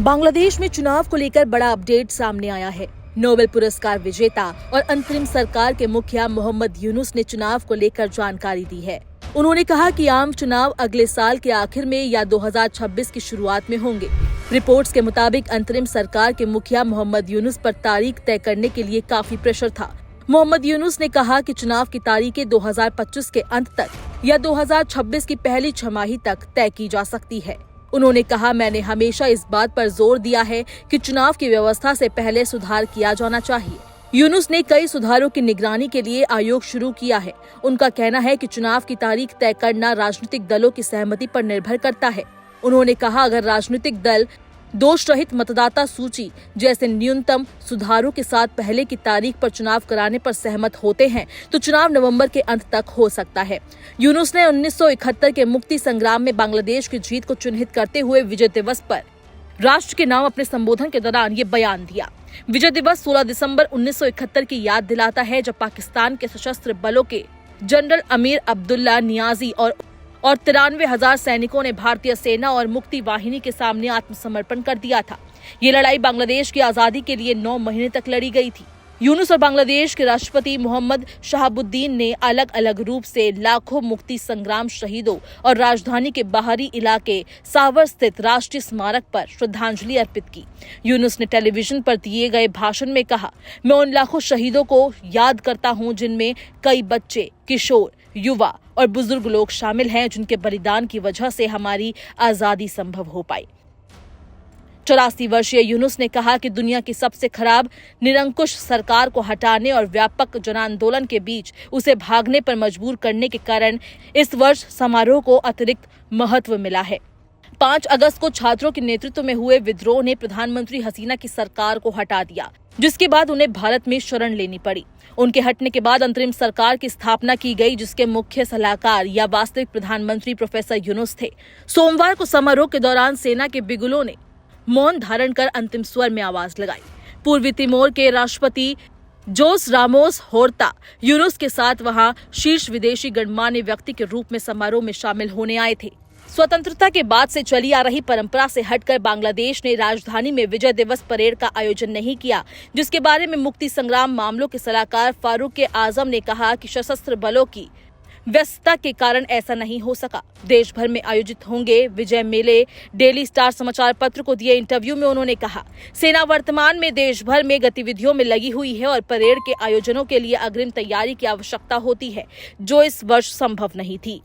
बांग्लादेश में चुनाव को लेकर बड़ा अपडेट सामने आया है। नोबेल पुरस्कार विजेता और अंतरिम सरकार के मुखिया मोहम्मद यूनुस ने चुनाव को लेकर जानकारी दी है। उन्होंने कहा कि आम चुनाव अगले साल के आखिर में या 2026 की शुरुआत में होंगे। रिपोर्ट्स के मुताबिक अंतरिम सरकार के मुखिया मोहम्मद यूनुस पर तारीख तय करने के लिए काफी प्रेशर था। मोहम्मद यूनुस ने कहा कि चुनाव की तारीखें 2025 के अंत तक या 2026 की पहली छमाही तक तय की जा सकती है। उन्होंने कहा, मैंने हमेशा इस बात पर जोर दिया है कि चुनाव की व्यवस्था से पहले सुधार किया जाना चाहिए। यूनुस ने कई सुधारों की निगरानी के लिए आयोग शुरू किया है। उनका कहना है कि चुनाव की तारीख तय करना राजनीतिक दलों की सहमति पर निर्भर करता है। उन्होंने कहा, अगर राजनीतिक दल दोष रहित मतदाता सूची जैसे न्यूनतम सुधारों के साथ पहले की तारीख पर चुनाव कराने पर सहमत होते हैं तो चुनाव नवंबर के अंत तक हो सकता है। यूनुस ने 1971 के मुक्ति संग्राम में बांग्लादेश की जीत को चिन्हित करते हुए विजय दिवस पर राष्ट्र के नाम अपने संबोधन के दौरान ये बयान दिया। विजय दिवस 16 दिसंबर 1971 की याद दिलाता है, जब पाकिस्तान के सशस्त्र बलों के जनरल अमीर अब्दुल्ला नियाजी और 93,000 सैनिकों ने भारतीय सेना और मुक्ति वाहिनी के सामने आत्मसमर्पण कर दिया था। ये लड़ाई बांग्लादेश की आजादी के लिए 9 महीने तक लड़ी गई थी। यूनुस और बांग्लादेश के राष्ट्रपति मोहम्मद शहाबुद्दीन ने अलग अलग रूप से लाखों मुक्ति संग्राम शहीदों और राजधानी के बाहरी इलाके सावर स्थित राष्ट्रीय स्मारक पर श्रद्धांजलि अर्पित की। यूनुस ने टेलीविजन पर दिए गए भाषण में कहा, मैं उन लाखों शहीदों को याद करता हूं जिनमें कई बच्चे, किशोर, युवा और बुजुर्ग लोग शामिल हैं, जिनके बलिदान की वजह से हमारी आजादी संभव हो पाई। 84 वर्षीय यूनुस ने कहा कि दुनिया की सबसे खराब निरंकुश सरकार को हटाने और व्यापक जनांदोलन के बीच उसे भागने पर मजबूर करने के कारण इस वर्ष समारोह को अतिरिक्त महत्व मिला है। 5 अगस्त को छात्रों के नेतृत्व में हुए विद्रोह ने प्रधानमंत्री हसीना की सरकार को हटा दिया, जिसके बाद उन्हें भारत में शरण लेनी पड़ी। उनके हटने के बाद अंतरिम सरकार की स्थापना की गई, जिसके मुख्य सलाहकार या वास्तविक प्रधानमंत्री प्रोफेसर यूनुस थे। सोमवार को समारोह के दौरान सेना के बिगुलों ने मौन धारण कर अंतिम स्वर में आवाज लगाई। पूर्वी तिमोर के राष्ट्रपति जोस रामोस होर्ता यूनुस के साथ वहां शीर्ष विदेशी गणमान्य व्यक्ति के रूप में समारोह में शामिल होने आए थे। स्वतंत्रता के बाद से चली आ रही परंपरा से हटकर बांग्लादेश ने राजधानी में विजय दिवस परेड का आयोजन नहीं किया, जिसके बारे में मुक्ति संग्राम मामलों के सलाहकार फारूक आजम ने कहा कि सशस्त्र बलों की व्यस्तता के कारण ऐसा नहीं हो सका। देश भर में आयोजित होंगे विजय मेले। डेली स्टार समाचार पत्र को दिए इंटरव्यू में उन्होंने कहा, सेना वर्तमान में देश भर में गतिविधियों में लगी हुई है और परेड के आयोजनों के लिए अग्रिम तैयारी की आवश्यकता होती है, जो इस वर्ष संभव नहीं थी।